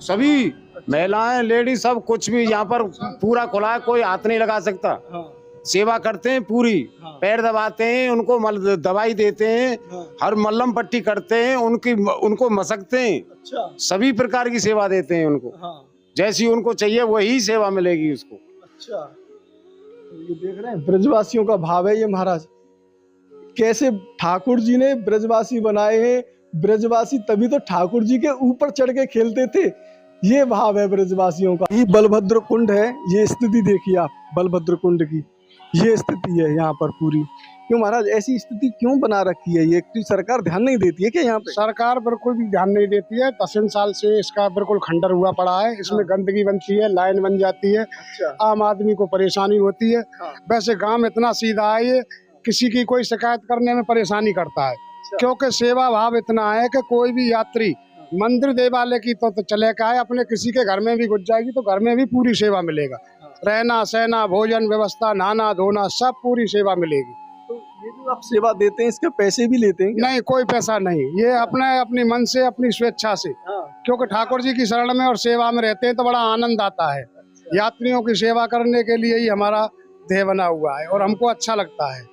सभी महिलाएं लेडीज सब कुछ भी यहाँ पर पूरा खुला है, कोई हाथ नहीं लगा सकता। हाँ, सेवा करते हैं पूरी, हाँ। पैर दबाते हैं, उनको दवाई देते हैं, हाँ। हर मल्लम पट्टी करते हैं, उनको मसकते हैं, अच्छा। सभी प्रकार की सेवा देते हैं उनको। हाँ। जैसी उनको चाहिए वही सेवा मिलेगी उसको। अच्छा, तो ये देख रहे हैं ब्रजवासियों का भाव है ये महाराज, कैसे ठाकुर जी ने ब्रजवासी बनाए हैं। ब्रजवासी तभी तो ठाकुर जी के ऊपर चढ़ के खेलते थे, ये भाव है ब्रजवासियों का। ये बलभद्र कुंड है, ये स्थिति देखिए आप बलभद्र कुंड की, ये स्थिति है यहाँ पर पूरी। क्यों महाराज ऐसी स्थिति क्यों बना रखी है? ये कि सरकार ध्यान नहीं देती है क्या यहाँ पे? सरकार बिल्कुल भी ध्यान नहीं देती है। 10 साल से इसका बिल्कुल खंडर हुआ पड़ा है। इसमें गंदगी बनती है, लाइन बन जाती है, आम आदमी को परेशानी होती है। वैसे गांव इतना सीधा है, ये किसी की कोई शिकायत करने में परेशानी करता है, क्योंकि सेवा भाव इतना है कि कोई भी यात्री मंदिर देवालय की तो चले का है, अपने किसी के घर में भी घुस जाएगी तो घर में भी पूरी सेवा मिलेगा। रहना सहना भोजन व्यवस्था नहाना धोना सब पूरी सेवा मिलेगी। तो ये जो आप सेवा देते हैं इसके पैसे भी लेते हैं क्या? नहीं, कोई पैसा नहीं, ये अपनी मन से अपनी स्वेच्छा से, क्योंकि ठाकुर जी की शरण में और सेवा में रहते हैं तो बड़ा आनंद आता है। यात्रियों की सेवा करने के लिए ही हमारा ध्येय बना हुआ है और हमको अच्छा लगता है।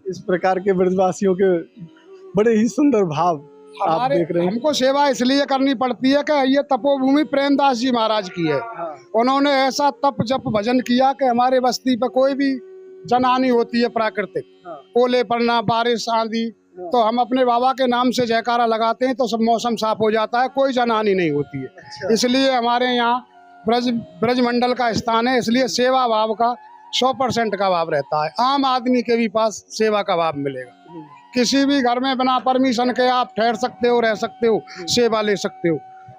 इस प्रकार के ब्रजवासियों के बड़े ही सुंदर भाव आप देख रहे हैं। हमको सेवा इसलिए करनी पड़ती है कि ये तपोभूमि प्रेमदास जी महाराज की है। उन्होंने ऐसा तप जप भजन किया कि हमारे बस्ती पे कोई भी जनहानि होती है प्राकृतिक ओले पड़ना बारिश आंधी, तो हम अपने बाबा के नाम से जयकारा लगाते हैं तो सब मौसम साफ हो जाता है, कोई जनहानि नहीं होती है। इसलिए हमारे यहाँ ब्रज मंडल का स्थान है, इसलिए सेवा भाव का 100% का भाव रहता है। आम आदमी के भी पास सेवा का भाव मिलेगा। किसी भी घर में बिना परमिशन के आप ठहर सकते हो, रह सकते हो, सेवा ले सकते हो,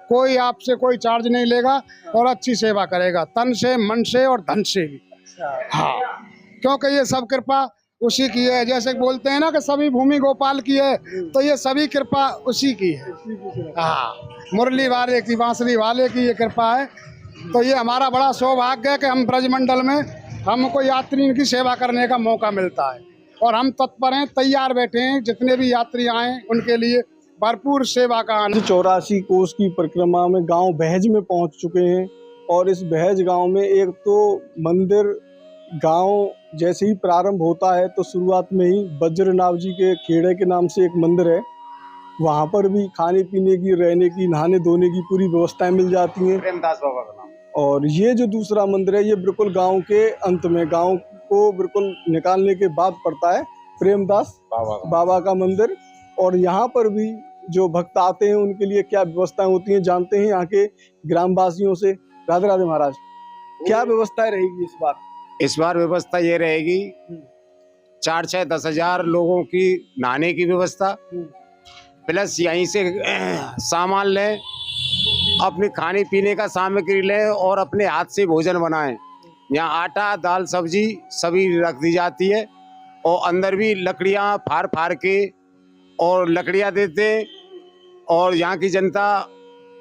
कोई आपसे कोई चार्ज नहीं लेगा और अच्छी सेवा करेगा, तन से मन से और धन से भी। हाँ, क्योंकि ये सब कृपा उसी की है। जैसे बोलते हैं ना कि सभी भूमि गोपाल की है, तो ये सभी कृपा उसी की है। हाँ, मुरली वाले की बांसुरी वाले की ये कृपा है। तो ये हमारा बड़ा सौभाग्य है कि हम ब्रजमंडल में हमको यात्रियों की सेवा करने का मौका मिलता है और हम तत्पर हैं, तैयार बैठे हैं, जितने भी यात्री आए उनके लिए भरपूर सेवा का आनंद। 84 कोस की परिक्रमा में गांव बहज में पहुंच चुके हैं और इस बहज गांव में एक तो मंदिर, गांव जैसे ही प्रारंभ होता है तो शुरुआत में ही वज्रनाभ जी के खेड़े के नाम से एक मंदिर है, वहां पर भी खाने पीने की, रहने की, नहाने धोने की पूरी व्यवस्थाएं मिल जाती हैं। प्रेमदास बाबा का नाम। और ये जो दूसरा मंदिर है ये बिल्कुल गांव के अंत में, गांव को बिल्कुल निकालने के बाद पड़ता है प्रेमदास बाबा का मंदिर। और यहाँ पर भी जो भक्त आते हैं उनके लिए क्या व्यवस्थाएं होती हैं जानते हैं यहाँ के ग्रामवासियों से। राधे राधे महाराज, क्या व्यवस्थाएं रहेगी इस बार? इस बार व्यवस्था ये रहेगी 4-6-10 हजार लोगों की नहाने की व्यवस्था, प्लस यहीं से सामान लें, अपने खाने पीने का सामग्री लें और अपने हाथ से भोजन बनाएं। यहाँ आटा दाल सब्जी सभी रख दी जाती है और अंदर भी लकड़ियाँ फाड़ फाड़ के और लकड़ियाँ देते हैं। और यहाँ की जनता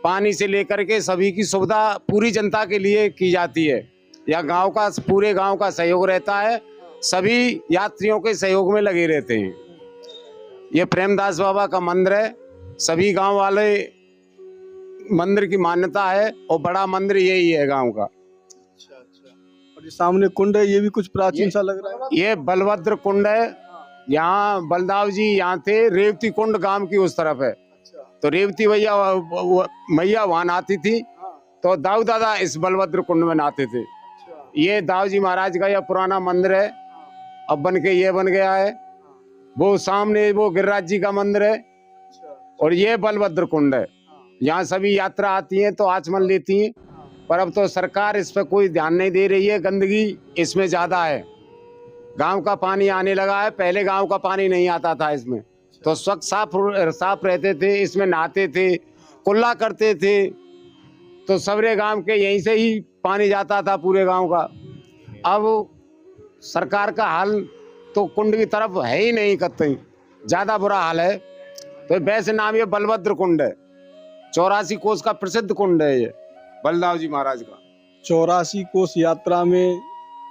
पानी से लेकर के सभी की सुविधा पूरी जनता के लिए की जाती है। यहाँ गांव का पूरे गांव का सहयोग रहता है, सभी यात्रियों के सहयोग में लगे रहते हैं। ये प्रेमदास बाबा का मंदिर है, सभी गांव वाले मंदिर की मान्यता है और बड़ा मंदिर यही है गांव का। और ये सामने कुंड है, ये भी कुछ प्राचीन सा लग रहा है। ये बलभद्र कुंड है। यहाँ बलदाव जी यहाँ थे, रेवती कुंड गांव की उस तरफ है। तो रेवती मैया वहां नहाती थी, तो दाऊ दादा इस बलभद्र कुंड में नहाते थे। ये दाऊ जी महाराज का यह पुराना मंदिर है, अब बन के ये बन गया है। वो सामने वो गिरिराज जी का मंदिर है और ये बलभद्र कुंड है। यहाँ सभी यात्रा आती है तो आचमन लेती हैं, पर अब तो सरकार इस पर कोई ध्यान नहीं दे रही है। गंदगी इसमें ज्यादा है, गांव का पानी आने लगा है, पहले गांव का पानी नहीं आता था इसमें, तो स्वच्छ साफ रहते थे, इसमें नहाते थे, कुल्ला करते थे, तो सबरे गांव के यहीं से ही पानी जाता था पूरे गांव का। अब सरकार का हाल तो कुंड की तरफ है ही नहीं, कतई ज्यादा बुरा हाल है। तो वैसे नाम ये बलभद्र कुंड है, 84 कोस का प्रसिद्ध कुंड है ये बलदाव जी महाराज का। 84 कोस यात्रा में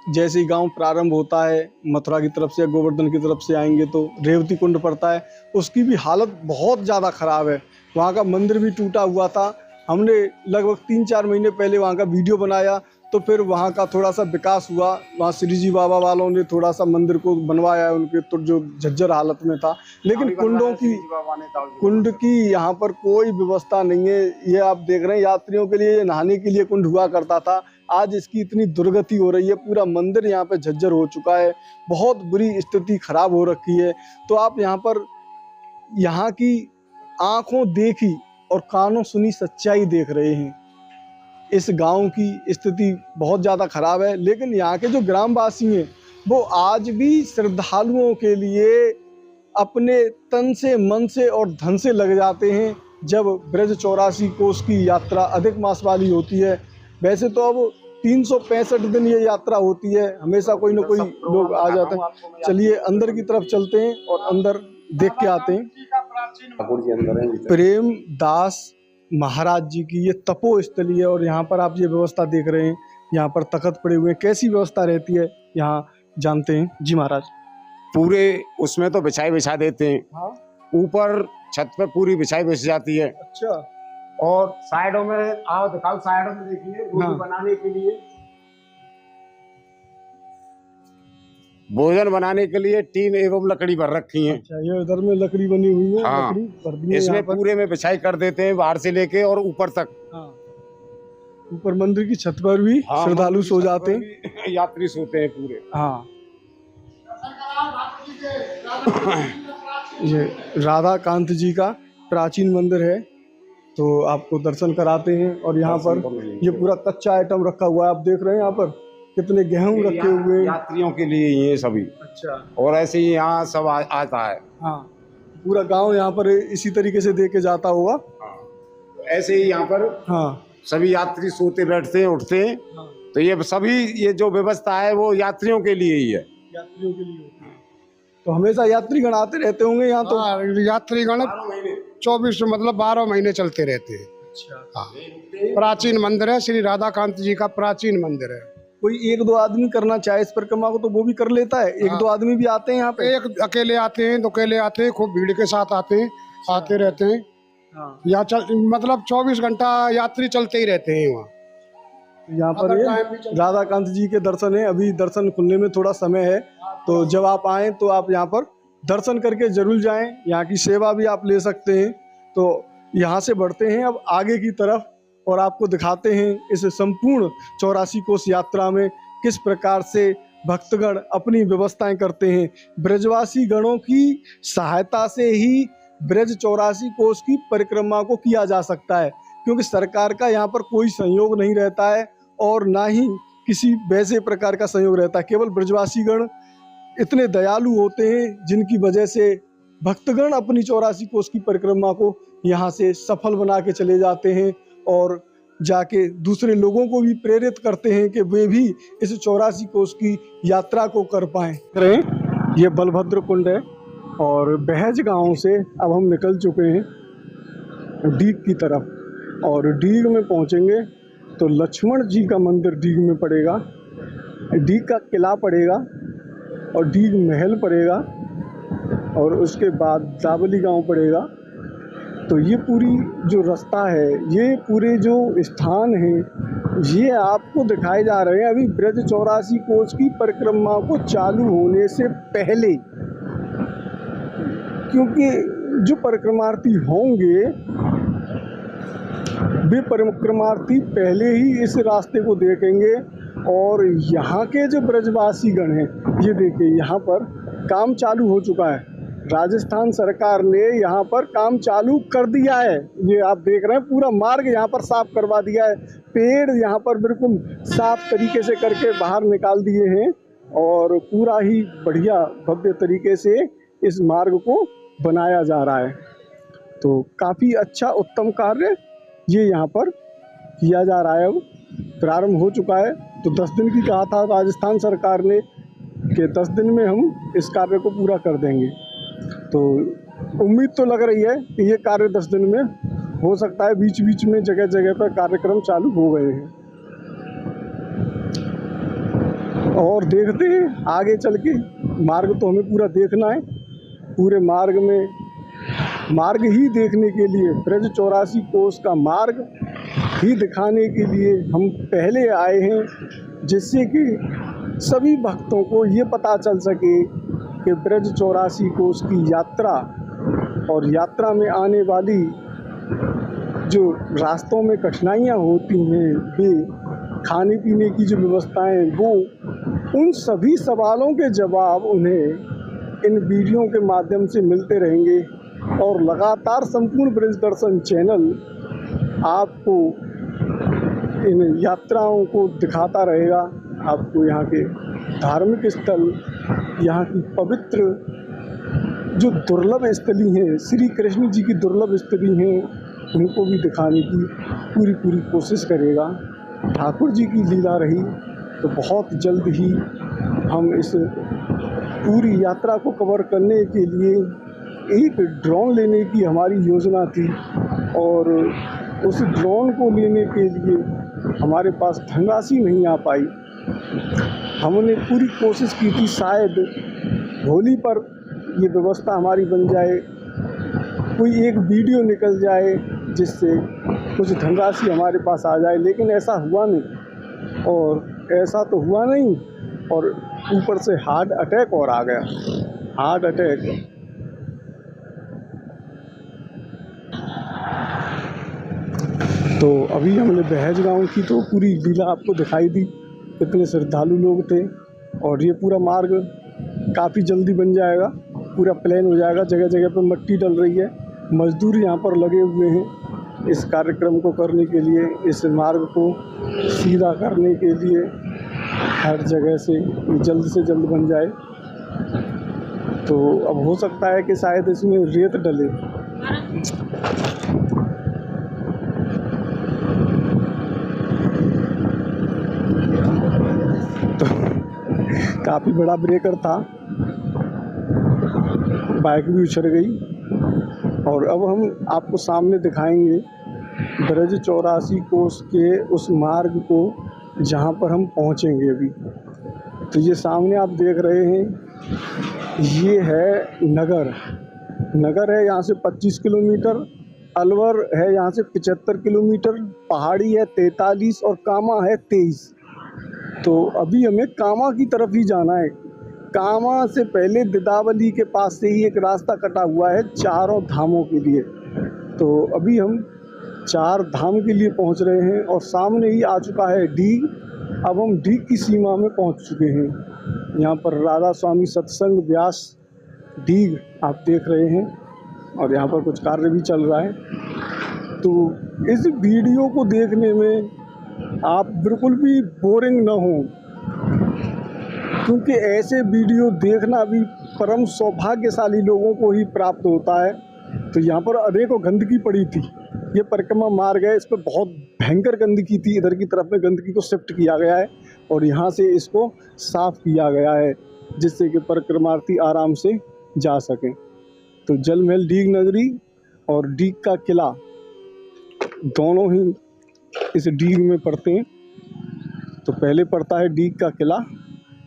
जैसे ही गांव प्रारंभ होता है, मथुरा की तरफ से, गोवर्धन की तरफ से आएंगे तो रेवती कुंड पड़ता है, उसकी भी हालत बहुत ज़्यादा खराब है। वहाँ का मंदिर भी टूटा हुआ था। हमने लगभग 3-4 महीने पहले वहाँ का वीडियो बनाया, तो फिर वहाँ का थोड़ा सा विकास हुआ। वहाँ श्री जी बाबा वालों ने थोड़ा सा मंदिर को बनवाया, उनके तो जो झज्जर हालत में था, लेकिन कुंड की यहाँ पर कोई व्यवस्था नहीं है। ये आप देख रहे हैं, यात्रियों के लिए नहाने के लिए कुंड हुआ करता था, आज इसकी इतनी दुर्गति हो रही है, पूरा मंदिर यहाँ पे झज्जर हो चुका है, बहुत बुरी स्थिति खराब हो रखी है। तो आप यहाँ पर यहाँ की आंखों देखी और कानों सुनी सच्चाई देख रहे हैं। इस गांव की स्थिति बहुत ज़्यादा खराब है, लेकिन यहाँ के जो ग्रामवासी हैं वो आज भी श्रद्धालुओं के लिए अपने तन से, मन से और धन से लग जाते हैं जब ब्रज 84 कोस की यात्रा अधिक मास वाली होती है। वैसे तो अब 365 दिन ये यात्रा होती है, हमेशा कोई ना कोई लोग आ जाते हैं। चलिए अंदर की तरफ चलते हैं और अंदर देख के आते हैं। प्रेम दास महाराज जी की ये तपो स्थली है और यहाँ पर आप ये व्यवस्था देख रहे हैं, यहाँ पर तख्त पड़े हुए हैं। कैसी व्यवस्था रहती है यहाँ जानते हैं जी महाराज। पूरे उसमें तो बिछाई बिछा देते हैं, हाँ, ऊपर छत पे पूरी बिछाई बिछ जाती है। अच्छा, और साइडों में आओ दिखाओ, साइडों में देखिए रोटी हाँ। बनाने के लिए, भोजन बनाने के लिए टीन एवं लकड़ी भर रखी है। अच्छा, ये इधर में लकड़ी बनी हुई है, हाँ। लकड़ी भर दी है इसमें यहाँ पर। पूरे में बिछाई कर देते हैं, बाहर से लेके और ऊपर तक। हाँ। ऊपर मंदिर की छत पर भी हाँ, श्रद्धालु सो जाते हैं। हैं, यात्री सोते हैं पूरे। हाँ, ये राधा कांत जी का प्राचीन मंदिर है, तो आपको दर्शन कराते हैं। और यहाँ पर ये पूरा कच्चा आइटम रखा हुआ है, आप देख रहे हैं यहाँ पर कितने गेहूं रखे हुए हैं, यात्रियों के लिए ये सभी। अच्छा, और ऐसे ही यहाँ सब आता है। हाँ, पूरा गांव यहाँ पर इसी तरीके से दे के जाता होगा। हाँ। ऐसे ही यहाँ पर हाँ, सभी यात्री सोते बैठते हैं, उठते हैं। हाँ, तो ये सभी ये जो व्यवस्था है वो यात्रियों के लिए ही है। यात्रियों के लिए होती है। तो हमेशा यात्रीगण आते रहते होंगे यहाँ तो। हाँ, यात्रीगण 24 मतलब 12 महीने चलते रहते हैं। अच्छा, हाँ, प्राचीन मंदिर है, श्री राधाकांत जी का प्राचीन मंदिर है। कोई 1-2 आदमी करना चाहे इस परिक्रमा को तो वो भी कर लेता है। 1-2 आदमी भी आते हैं यहाँ पे। एक अकेले आते हैं, 2 अकेले आते हैं, खूब भीड़ के साथ आते हैं, आते रहते हैं। हाँ, मतलब 24 घंटा यात्री चलते ही रहते हैं वहाँ। यहाँ पर ये राधाकांत जी के दर्शन है। अभी दर्शन खुलने में थोड़ा समय है, तो जब आप आएँ तो आप यहाँ पर दर्शन करके जरूर जाएं। यहाँ की सेवा भी आप ले सकते हैं। तो यहाँ से बढ़ते हैं अब आगे की तरफ और आपको दिखाते हैं इस संपूर्ण 84 कोस यात्रा में किस प्रकार से भक्तगण अपनी व्यवस्थाएं करते हैं। ब्रजवासी गणों की सहायता से ही ब्रज 84 कोस की परिक्रमा को किया जा सकता है, क्योंकि सरकार का यहाँ पर कोई सहयोग नहीं रहता है और ना ही किसी वैसे प्रकार का सहयोग रहता है। केवल ब्रजवासी गण इतने दयालु होते हैं जिनकी वजह से भक्तगण अपनी 84 कोस की परिक्रमा को यहाँ से सफल बना के चले जाते हैं और जाके दूसरे लोगों को भी प्रेरित करते हैं कि वे भी इस 84 कोस की यात्रा को कर पाएं। ये बलभद्र कुंड है और बहज गांव से अब हम निकल चुके हैं डीग की तरफ और डीग में पहुंचेंगे तो लक्ष्मण जी का मंदिर डीग में पड़ेगा, डीग का किला पड़ेगा और डीग महल पड़ेगा और उसके बाद दावली गांव पड़ेगा। तो ये पूरी जो रास्ता है, ये पूरे जो स्थान हैं, ये आपको दिखाए जा रहे हैं अभी ब्रज 84 कोस की परिक्रमा को चालू होने से पहले, क्योंकि जो परिक्रमार्थी होंगे वे परिक्रमार्थी पहले ही इस रास्ते को देखेंगे। और यहाँ के जो ब्रजवासी गण हैं, ये देखिए यहाँ पर काम चालू हो चुका है। राजस्थान सरकार ने यहाँ पर काम चालू कर दिया है। ये आप देख रहे हैं पूरा मार्ग यहाँ पर साफ करवा दिया है, पेड़ यहाँ पर बिल्कुल साफ तरीके से करके बाहर निकाल दिए हैं और पूरा ही बढ़िया भव्य तरीके से इस मार्ग को बनाया जा रहा है। तो काफ़ी अच्छा उत्तम कार्य ये यहाँ पर किया जा रहा है। अब प्रारंभ हो चुका है। तो 10 दिन की कहा था राजस्थान सरकार ने कि 10 दिन में हम इस कार्य को पूरा कर देंगे। तो उम्मीद तो लग रही है कि ये कार्य 10 दिन में हो सकता है। बीच बीच में जगह जगह पर कार्यक्रम चालू हो गए हैं और देखते हैं आगे चल के। मार्ग तो हमें पूरा देखना है। पूरे मार्ग में मार्ग ही देखने के लिए ब्रज 84 कोस का मार्ग ही दिखाने के लिए हम पहले आए हैं, जिससे कि सभी भक्तों को ये पता चल सके कि ब्रज 84 कोस की यात्रा और यात्रा में आने वाली जो रास्तों में कठिनाइयाँ होती हैं, वे खाने पीने की जो व्यवस्थाएं, वो उन सभी सवालों के जवाब उन्हें इन वीडियो के माध्यम से मिलते रहेंगे। और लगातार संपूर्ण ब्रज दर्शन चैनल आपको इन यात्राओं को दिखाता रहेगा। आपको यहाँ के धार्मिक स्थल, यहाँ की पवित्र जो दुर्लभ स्थली हैं, श्री कृष्ण जी की दुर्लभ स्थली हैं, उनको भी दिखाने की पूरी कोशिश करेगा। ठाकुर जी की लीला रही तो बहुत जल्द ही हम इस पूरी यात्रा को कवर करने के लिए एक ड्रोन लेने की हमारी योजना थी, और उस ड्रोन को लेने के लिए हमारे पास धनराशि नहीं आ पाई। हमने पूरी कोशिश की थी, शायद होली पर ये व्यवस्था हमारी बन जाए, कोई एक वीडियो निकल जाए जिससे कुछ धनराशि हमारे पास आ जाए, लेकिन ऐसा हुआ नहीं। और ऐसा तो हुआ नहीं, और ऊपर से हार्ट अटैक और आ गया। हार्ट अटैक तो अभी हमने बहज गाँव की तो पूरी लीला आपको दिखाई दी, कितने श्रद्धालु लोग थे। और ये पूरा मार्ग काफ़ी जल्दी बन जाएगा, पूरा प्लान हो जाएगा। जगह जगह पर मिट्टी डल रही है, मजदूर यहाँ पर लगे हुए हैं इस कार्यक्रम को करने के लिए, इस मार्ग को सीधा करने के लिए। हर जगह से जल्द बन जाए। तो अब हो सकता है कि शायद इसमें रेत डले। तो काफ़ी बड़ा ब्रेकर था, बाइक भी उछल गई। और अब हम आपको सामने दिखाएंगे ब्रज 84 कोस के उस मार्ग को जहाँ पर हम पहुँचेंगे अभी। तो ये सामने आप देख रहे हैं, ये है नगर है यहाँ से 25 किलोमीटर, अलवर है यहाँ से 75 किलोमीटर, पहाड़ी है 43 और कामा है 23। तो अभी हमें कामा की तरफ ही जाना है। कामा से पहले दिदावली के पास से ही एक रास्ता कटा हुआ है चारों धामों के लिए। तो अभी हम 4 धाम के लिए पहुंच रहे हैं, और सामने ही आ चुका है डीग। अब हम डीग की सीमा में पहुंच चुके हैं। यहाँ पर राधा स्वामी सत्संग व्यास डीग आप देख रहे हैं, और यहाँ पर कुछ कार्य भी चल रहा है। तो इस वीडियो को देखने में आप बिल्कुल भी बोरिंग ना हो, क्योंकि ऐसे वीडियो देखना भी परम सौभाग्यशाली लोगों को ही प्राप्त होता है। तो यहाँ पर अनेकों गंदगी पड़ी थी, ये परिक्रमा मार्ग है, इस पर बहुत भयंकर गंदगी थी। इधर की तरफ में गंदगी को शिफ्ट किया गया है और यहाँ से इसको साफ किया गया है, जिससे कि परिक्रमार्थी आराम से जा सकें। तो जल महल डीग नगरी और डीग का किला दोनों ही इस डीग में पड़ते हैं। तो पहले पड़ता है डीग का किला,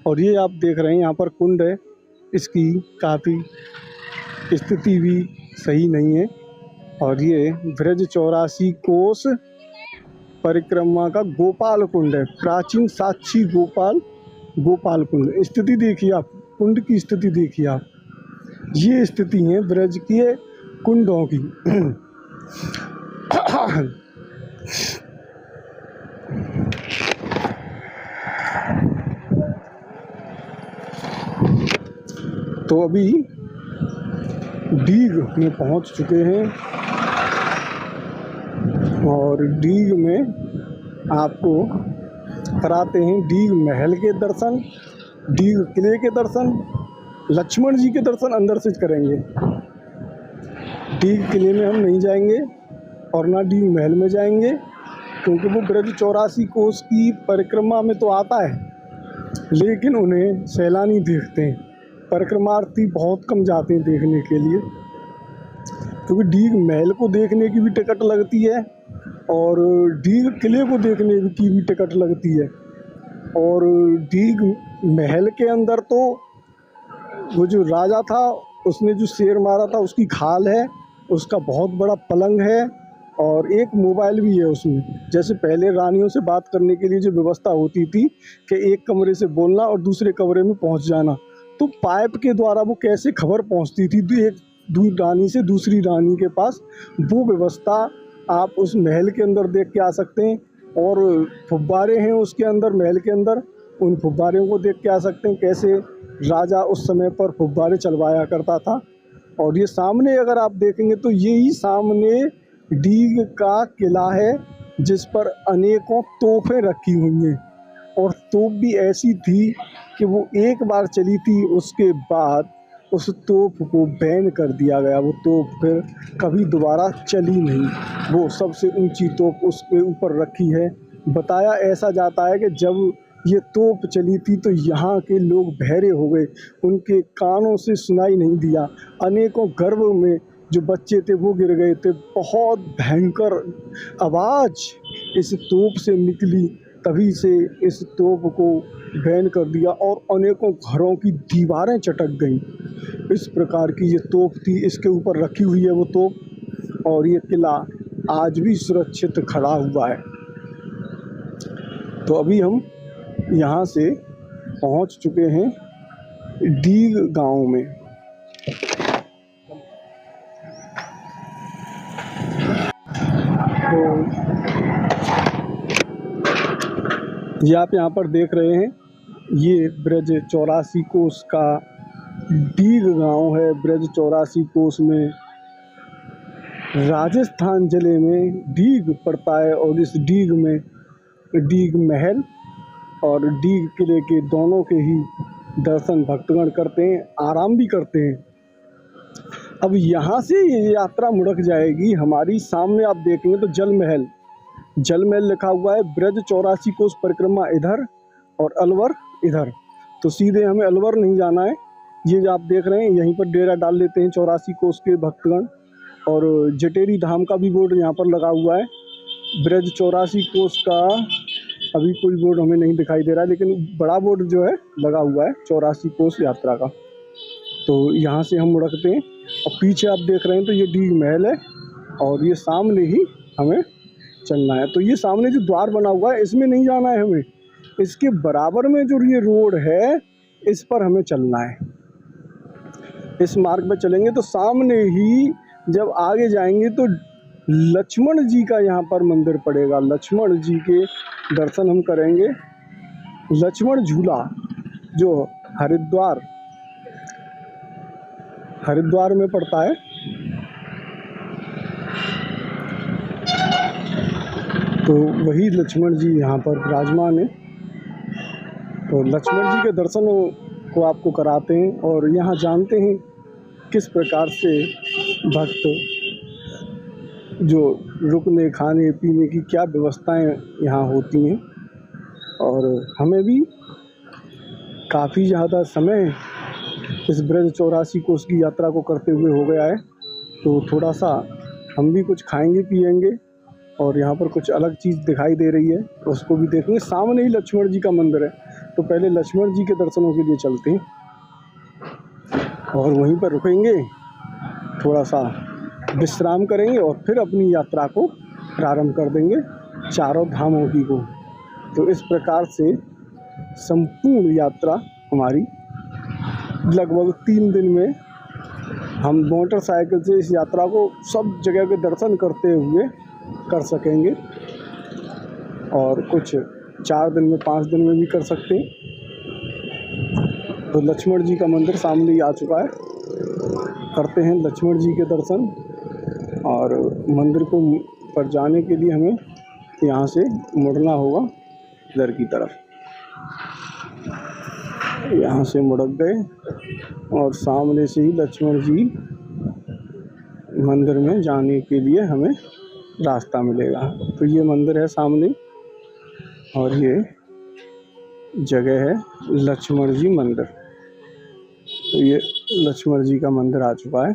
और ये आप देख रहे हैं यहाँ पर कुंड है, इसकी काफ़ी स्थिति भी सही नहीं है। और ये ब्रज 84 कोस परिक्रमा का गोपाल कुंड है, प्राचीन साक्षी गोपाल कुंड। स्थिति देखिए आप, कुंड की स्थिति देखिए आप, ये स्थिति है ब्रज के कुंडों की। तो अभी डीग में पहुंच चुके हैं, और डीग में आपको कराते हैं डीग महल के दर्शन, डीग किले के दर्शन, लक्ष्मण जी के दर्शन अंदर से करेंगे। डीग किले में हम नहीं जाएंगे और ना डीग महल में जाएंगे, क्योंकि वो ब्रज 84 कोस की परिक्रमा में तो आता है, लेकिन उन्हें सैलानी देखते हैं, परिक्रमार्थी बहुत कम जाते हैं देखने के लिए। क्योंकि डीग महल को देखने की भी टिकट लगती है, और डीग किले को देखने की भी टिकट लगती है। और डीग महल के अंदर तो वो जो राजा था, उसने जो शेर मारा था उसकी खाल है, उसका बहुत बड़ा पलंग है, और एक मोबाइल भी है उसमें। जैसे पहले रानियों से बात करने के लिए जो व्यवस्था होती थी कि एक कमरे से बोलना और दूसरे कमरे में पहुंच जाना, तो पाइप के द्वारा वो कैसे खबर पहुंचती थी एक रानी से दूसरी रानी के पास, वो व्यवस्था आप उस महल के अंदर देख के आ सकते हैं। और फुब्बारे हैं उसके अंदर, महल के अंदर, उन फुब्बारों को देख के आ सकते हैं, कैसे राजा उस समय पर फुब्बारे चलवाया करता था। और ये सामने अगर आप देखेंगे तो यही सामने डीग का किला है, जिस पर अनेकों तोपें रखी हुई हैं। और तोप भी ऐसी थी कि वो एक बार चली थी, उसके बाद उस तोप को बैन कर दिया गया। वो तोप फिर कभी दोबारा चली नहीं। वो सबसे ऊंची तोप उसके ऊपर रखी है। बताया ऐसा जाता है कि जब ये तोप चली थी तो यहाँ के लोग बहरे हो गए, उनके कानों से सुनाई नहीं दिया। अनेकों गर्भ में जो बच्चे थे वो गिर गए थे। बहुत भयंकर आवाज़ इस तोप से निकली, तभी से इस तोप को बैन कर दिया और अनेकों घरों की दीवारें चटक गईं। इस प्रकार की ये तोप थी, इसके ऊपर रखी हुई है वो तोप, और ये किला आज भी सुरक्षित खड़ा हुआ है। तो अभी हम यहाँ से पहुँच चुके हैं डीग गांव में। तो ये आप यहाँ पर देख रहे हैं, ये ब्रज 84 कोस का डीग गांव है। ब्रज 84 कोस में राजस्थान जिले में डीग पड़ता है, और इस डीग में डीग महल और डीग किले के दोनों के ही दर्शन भक्तगण करते हैं, आराम भी करते हैं। अब यहाँ से ये यात्रा मुड़क जाएगी हमारी। सामने आप देखेंगे तो जल महल लिखा हुआ है। ब्रज 84 कोस परिक्रमा इधर और अलवर इधर, तो सीधे हमें अलवर नहीं जाना है। ये जो आप देख रहे हैं, यहीं पर डेरा डाल लेते हैं 84 कोस के भक्तगण। और जटेरी धाम का भी बोर्ड यहाँ पर लगा हुआ है। ब्रज 84 कोस का अभी कोई बोर्ड हमें नहीं दिखाई दे रहा है, लेकिन बड़ा बोर्ड जो है लगा हुआ है 84 कोस यात्रा का। तो यहाँ से हम मुड़कते हैं, और पीछे आप देख रहे हैं तो ये डीग महल है, और ये सामने ही हमें चलना है। तो ये सामने जो द्वार बना हुआ है, इसमें नहीं जाना है हमें, इसके बराबर में जो ये रोड है, इस पर हमें चलना है। इस मार्ग में चलेंगे तो सामने ही जब आगे जाएंगे तो लक्ष्मण जी का यहाँ पर मंदिर पड़ेगा। लक्ष्मण जी के दर्शन हम करेंगे। लक्ष्मण झूला जो हरिद्वार में पड़ता है, तो वही लक्ष्मण जी यहाँ पर विराजमान है। तो लक्ष्मण जी के दर्शनों को आपको कराते हैं, और यहाँ जानते हैं किस प्रकार से भक्त जो रुकने खाने पीने की क्या व्यवस्थाएं यहाँ होती हैं। और हमें भी काफ़ी ज़्यादा समय इस ब्रज 84 कोस की यात्रा को करते हुए हो गया है, तो थोड़ा सा हम भी कुछ खाएंगे पिएंगे, और यहाँ पर कुछ अलग चीज़ दिखाई दे रही है, उसको भी देखेंगे। सामने ही लक्ष्मण जी का मंदिर है, तो पहले लक्ष्मण जी के दर्शनों के लिए चलते हैं, और वहीं पर रुकेंगे, थोड़ा सा विश्राम करेंगे, और फिर अपनी यात्रा को प्रारंभ कर देंगे चारों धामों की को। तो इस प्रकार से संपूर्ण यात्रा हमारी लगभग 3 दिन में हम मोटरसाइकिल से इस यात्रा को सब जगह के दर्शन करते हुए कर सकेंगे, और कुछ 4 दिन में 5 दिन में भी कर सकते हैं। तो लक्ष्मण जी का मंदिर सामने ही आ चुका है, करते हैं लक्ष्मण जी के दर्शन। और मंदिर को पर जाने के लिए हमें यहाँ से मुड़ना होगा इधर की तरफ। यहाँ से मुड़क गए, और सामने से ही लक्ष्मण जी मंदिर में जाने के लिए हमें रास्ता मिलेगा। तो ये मंदिर है सामने, और ये जगह है लक्ष्मण जी मंदिर। तो ये लक्ष्मण जी का मंदिर आ चुका है।